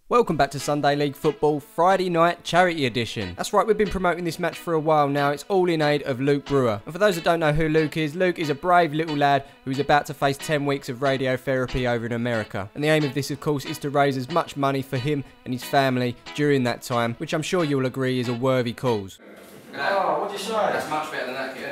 Welcome back to Sunday League Football Friday Night Charity Edition. That's right, we've been promoting this match for a while now. It's all in aid of Luke Brewer. And for those that don't know who Luke is a brave little lad who's about to face 10 weeks of radiotherapy over in America. And the aim of this, of course, is to raise as much money for him and his family during that time, which I'm sure you'll agree is a worthy cause. Oh, what'd you say? That's much better than that, isn't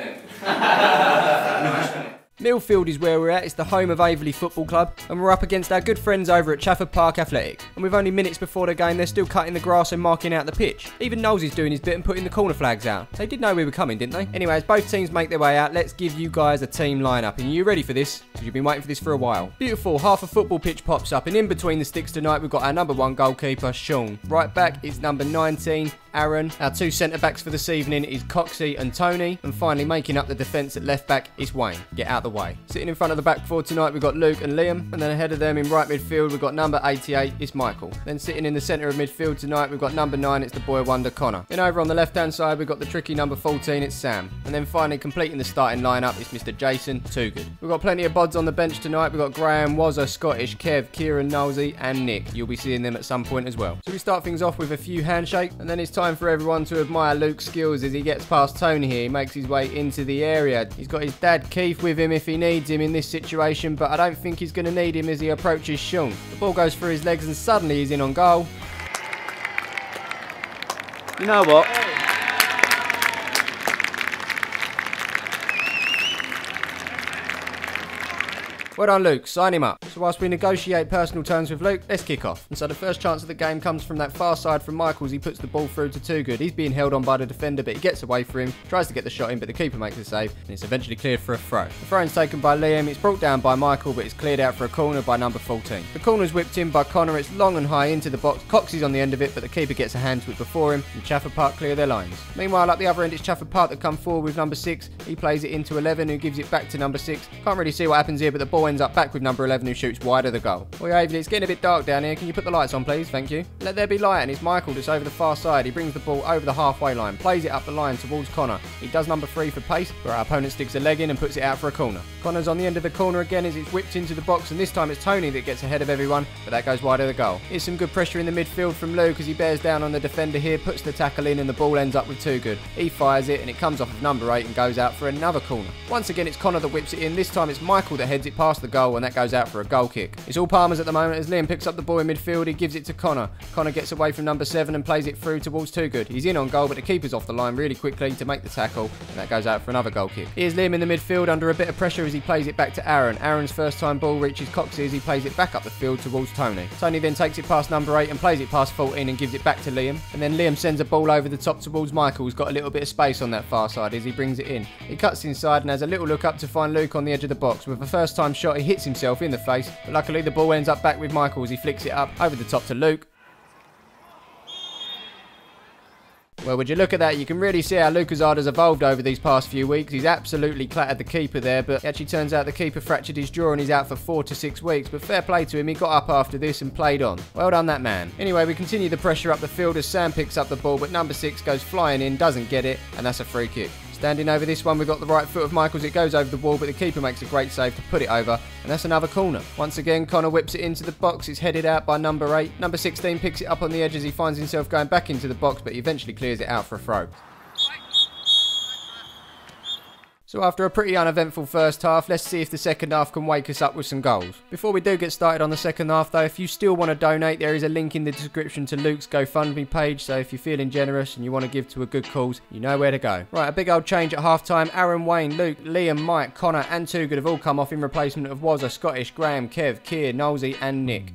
it? Millfield is where we're at. It's the home of Averley Football Club, and we're up against our good friends over at Chafford Park Athletic. And with only minutes before the game, they're still cutting the grass and marking out the pitch. Even Knowles is doing his bit and putting the corner flags out. They did know we were coming, didn't they? Anyway, as both teams make their way out, let's give you guys a team lineup. And you ready for this? Because you've been waiting for this for a while. Beautiful, half a football pitch pops up, and in between the sticks tonight, we've got our number 1 goalkeeper, Sean. Right back is number 19, Aaron. Our 2 centre-backs for this evening is Coxie and Tony. And finally, making up the defence at left-back is Wayne. Get out the way. Sitting in front of the back four tonight, we've got Luke and Liam. And then ahead of them in right midfield, we've got number 88, it's Michael. Then sitting in the centre of midfield tonight, we've got number 9, it's the boy wonder, Connor. Then over on the left-hand side, we've got the tricky number 14, it's Sam. And then finally, completing the starting lineup, is Mr. Jason Toogood. We've got plenty of bods on the bench tonight. We've got Graham, Wazza, Scottish, Kev, Kieran, Knowlesy, and Nick. You'll be seeing them at some point as well. So we start things off with a few handshakes, and then it's time for everyone to admire Luke's skills as he gets past Tony here. He makes his way into the area. He's got his dad Keith with him if he needs him in this situation, but I don't think he's going to need him as he approaches Sean. The ball goes through his legs and suddenly he's in on goal. You know what? Well done, Luke. Sign him up. So whilst we negotiate personal terms with Luke, let's kick off. And so the first chance of the game comes from that far side from Michael as he puts the ball through to Toogood. He's being held on by the defender, but he gets away from him, tries to get the shot in, but the keeper makes the save, and it's eventually cleared for a throw. The throw-in's taken by Liam. It's brought down by Michael, but it's cleared out for a corner by number 14. The corner's whipped in by Connor. It's long and high into the box. Coxie's on the end of it, but the keeper gets a hand to it before him, and Chafford Park clear their lines. Meanwhile, up the other end, it's Chafford Park that come forward with number 6. He plays it into 11, who gives it back to number 6. Can't really see what happens here, but the ball ends up back with number 11, who shoots wide of the goal. Well, Averley, it's getting a bit dark down here. Can you put the lights on, please? Thank you. Let there be light, and it's Michael that's over the far side. He brings the ball over the halfway line, plays it up the line towards Connor. He does number 3 for pace, where our opponent sticks a leg in and puts it out for a corner. Connor's on the end of the corner again as it's whipped into the box, and this time it's Tony that gets ahead of everyone, but that goes wide of the goal. Here's some good pressure in the midfield from Luke as he bears down on the defender here, puts the tackle in, and the ball ends up with Toogood. He fires it, and it comes off of number 8 and goes out for another corner. Once again, it's Connor that whips it in. This time it's Michael that heads it past the goal, and that goes out for a goal kick. It's all Palmer's at the moment as Liam picks up the ball in midfield. He gives it to Connor. Connor gets away from number 7 and plays it through towards Toogood. He's in on goal, but the keeper's off the line really quickly to make the tackle, and that goes out for another goal kick. Here's Liam in the midfield under a bit of pressure as he plays it back to Aaron. Aaron's first time ball reaches Coxie as he plays it back up the field towards Tony. Tony then takes it past number 8 and plays it past 14 and gives it back to Liam. And then Liam sends a ball over the top towards Michael, who's got a little bit of space on that far side as he brings it in. He cuts inside and has a little look up to find Luke on the edge of the box. With a first time shot, he hits himself in the face, but luckily the ball ends up back with Michael as he flicks it up over the top to Luke. Well, would you look at that? You can really see how Lucasard has evolved over these past few weeks. He's absolutely clattered the keeper there, but it actually turns out the keeper fractured his jaw and he's out for 4 to 6 weeks. But fair play to him, he got up after this and played on. Well done, that man. Anyway, we continue the pressure up the field as Sam picks up the ball, but number 6 goes flying in, doesn't get it, and that's a free kick. Standing over this one, we've got the right foot of Michael's. It goes over the wall, but the keeper makes a great save to put it over, and that's another corner. Once again, Connor whips it into the box. It's headed out by number 8. Number 16 picks it up on the edge as he finds himself going back into the box, but he eventually clears it out for a throw. So after a pretty uneventful first half, let's see if the second half can wake us up with some goals. Before we do get started on the second half though, if you still want to donate, there is a link in the description to Luke's GoFundMe page, so if you're feeling generous and you want to give to a good cause, you know where to go. Right, a big old change at half time. Aaron, Wayne, Luke, Liam, Mike, Connor and Toogood have all come off in replacement of Wazza, Scottish, Graham, Kev, Kier, Knowlesy and Nick.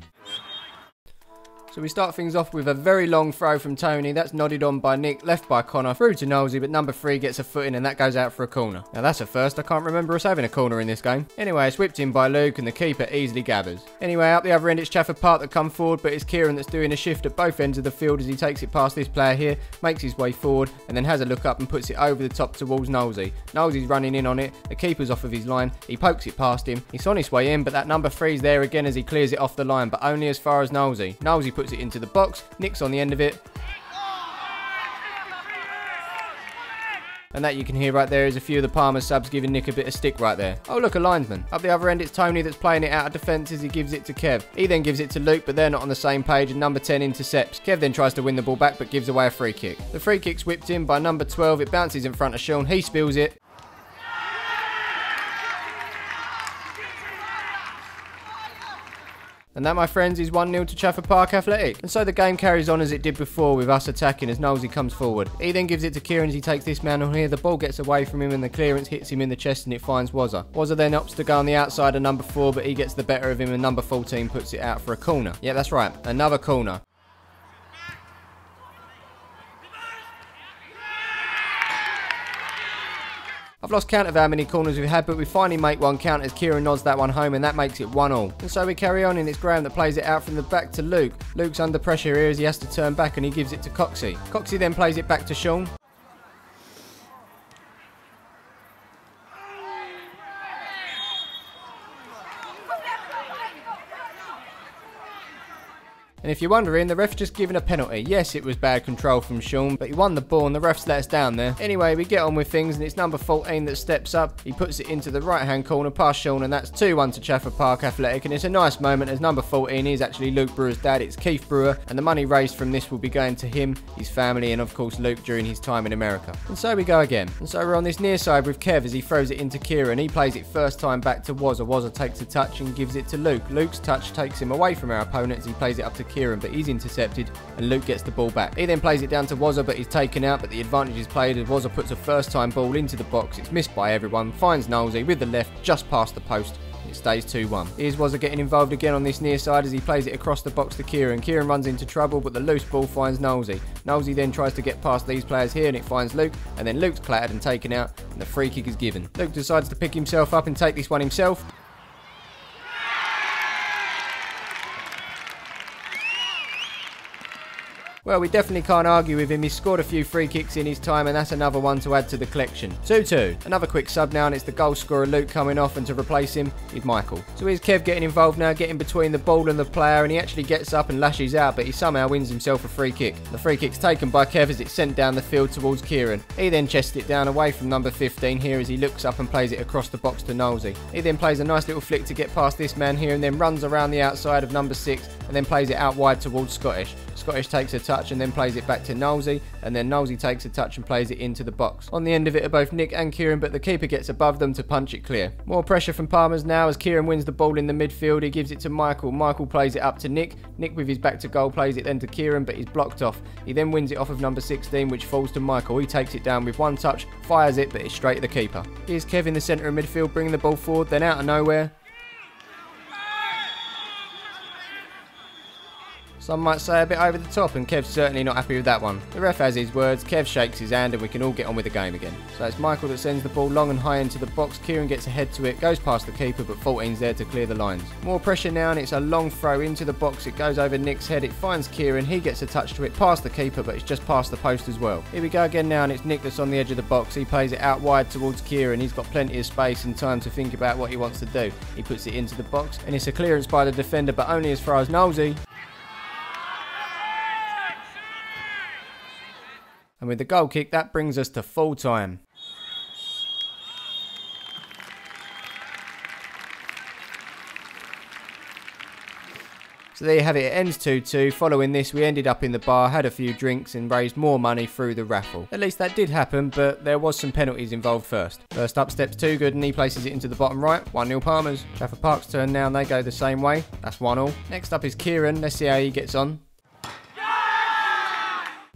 So we start things off with a very long throw from Tony. That's nodded on by Nick, left by Connor, through to Knowlesy, but number 3 gets a foot in and that goes out for a corner. Now that's a first. I can't remember us having a corner in this game. Anyway, it's whipped in by Luke and the keeper easily gathers. Anyway, up the other end it's Chafford Park that come forward, but it's Kieran that's doing a shift at both ends of the field as he takes it past this player here, makes his way forward and then has a look up and puts it over the top towards Knowlesy. Knowlesy's running in on it, the keeper's off of his line, he pokes it past him, he's on his way in, but that number 3's there again as he clears it off the line, but only as far as Knowlesy. Knowlesy puts it into the box, Nick's on the end of it. And that you can hear right there is a few of the Palmer subs giving Nick a bit of stick right there. Oh look, a linesman. Up the other end it's Tony that's playing it out of defence as he gives it to Kev. He then gives it to Luke, but they're not on the same page, and number 10 intercepts. Kev then tries to win the ball back but gives away a free kick. The free kick's whipped in by number 12, it bounces in front of Sean, he spills it. And that, my friends, is 1-0 to Chafford Park Athletic. And so the game carries on as it did before, with us attacking as Knowlesy comes forward. He then gives it to Kieran as he takes this man on here. The ball gets away from him and the clearance hits him in the chest and it finds Wazza. Wazza then opts to go on the outside of number 4, but he gets the better of him and number 14 puts it out for a corner. Yeah, that's right, another corner. I've lost count of how many corners we've had, but we finally make one count as Kieran nods that one home and that makes it 1-1. And so we carry on, and it's Graham that plays it out from the back to Luke. Luke's under pressure here as he has to turn back and he gives it to Coxie. Coxie then plays it back to Sean. And if you're wondering, the ref's just given a penalty. Yes, it was bad control from Sean, but he won the ball and the ref's let us down there. Anyway, we get on with things and it's number 14 that steps up. He puts it into the right-hand corner past Sean and that's 2-1 to Chafford Park Athletic. And it's a nice moment as number 14 is actually Luke Brewer's dad. It's Keith Brewer, and the money raised from this will be going to him, his family, and of course Luke during his time in America. And so we go again. And so we're on this near side with Kev as he throws it into Kieran. He plays it first time back to Wazza. Wazza takes a touch and gives it to Luke. Luke's touch takes him away from our opponent as he plays it up to Kieran, but he's intercepted and Luke gets the ball back. He then plays it down to Wazza, but he's taken out, but the advantage is played as Wazza puts a first time ball into the box. It's missed by everyone, finds Knowlesy with the left just past the post. It stays 2-1. Here's Wazza getting involved again on this near side as he plays it across the box to Kieran. Kieran runs into trouble, but the loose ball finds Knowlesy. Knowlesy then tries to get past these players here and it finds Luke, and then Luke's clattered and taken out and the free kick is given. Luke decides to pick himself up and take this one himself. Well, we definitely can't argue with him. He's scored a few free kicks in his time, and that's another one to add to the collection. 2-2. Another quick sub now, and it's the goal scorer Luke coming off, and to replace him is Michael. So here's Kev getting involved now, getting between the ball and the player, and he actually gets up and lashes out, but he somehow wins himself a free kick. The free kick's taken by Kev as it's sent down the field towards Kieran. He then chests it down away from number 15 here as he looks up and plays it across the box to Knowlesy. He then plays a nice little flick to get past this man here, and then runs around the outside of number 6, and then plays it out wide towards Scottish. Scottish takes a touch and then plays it back to Knowlesy, and then Knowlesy takes a touch and plays it into the box. On the end of it are both Nick and Kieran, but the keeper gets above them to punch it clear. More pressure from Palmer's now as Kieran wins the ball in the midfield. He gives it to Michael. Michael plays it up to Nick. Nick with his back to goal plays it then to Kieran, but he's blocked off. He then wins it off of number 16, which falls to Michael. He takes it down with one touch, fires it, but it's straight to the keeper. Here's Kev in the centre of midfield bringing the ball forward, then out of nowhere. Some might say a bit over the top, and Kev's certainly not happy with that one. The ref has his words, Kev shakes his hand, and we can all get on with the game again. So it's Michael that sends the ball long and high into the box. Kieran gets ahead to it, goes past the keeper, but 14's there to clear the lines. More pressure now, and it's a long throw into the box. It goes over Nick's head, it finds Kieran, he gets a touch to it, past the keeper, but it's just past the post as well. Here we go again now, and it's Nick that's on the edge of the box. He plays it out wide towards Kieran. He's got plenty of space and time to think about what he wants to do. He puts it into the box, and it's a clearance by the defender, but only as far as Knowlesy. And with the goal kick, that brings us to full time. So there you have it, it ends 2-2. Following this, we ended up in the bar, had a few drinks and raised more money through the raffle. At least that did happen, but there was some penalties involved first. First up steps Too Good and he places it into the bottom right. 1-0 Palmers. Chafford Park's turn now and they go the same way. That's 1-1. Next up is Kieran. Let's see how he gets on.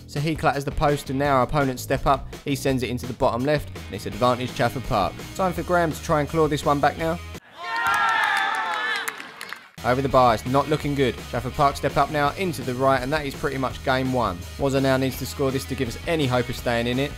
So he clatters the post and now our opponents step up. He sends it into the bottom left and it's advantage Chafford Park. Time for Graham to try and claw this one back now. Over the bar, it's not looking good. Chafford Park step up now into the right and that is pretty much game one. Wazza now needs to score this to give us any hope of staying in it.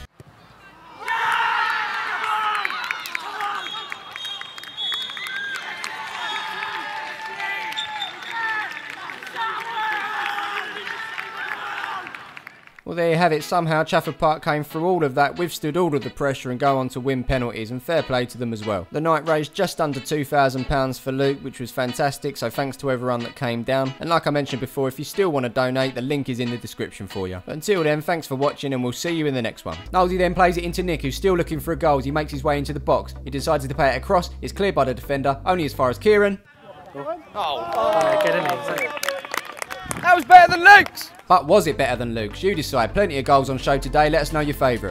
Well, there you have it. Somehow Chafford Park came through all of that, withstood all of the pressure and go on to win penalties, and fair play to them as well. The night raised just under £2,000 for Luke, which was fantastic, so thanks to everyone that came down. And like I mentioned before, if you still want to donate, the link is in the description for you. But until then, thanks for watching and we'll see you in the next one. Knowlesy then plays it into Nick, who's still looking for a goal as he makes his way into the box. He decides to play it across, it's cleared by the defender, only as far as Kieran. That was better than Luke's! But was it better than Luke's? You decide. Plenty of goals on show today, let us know your favourite.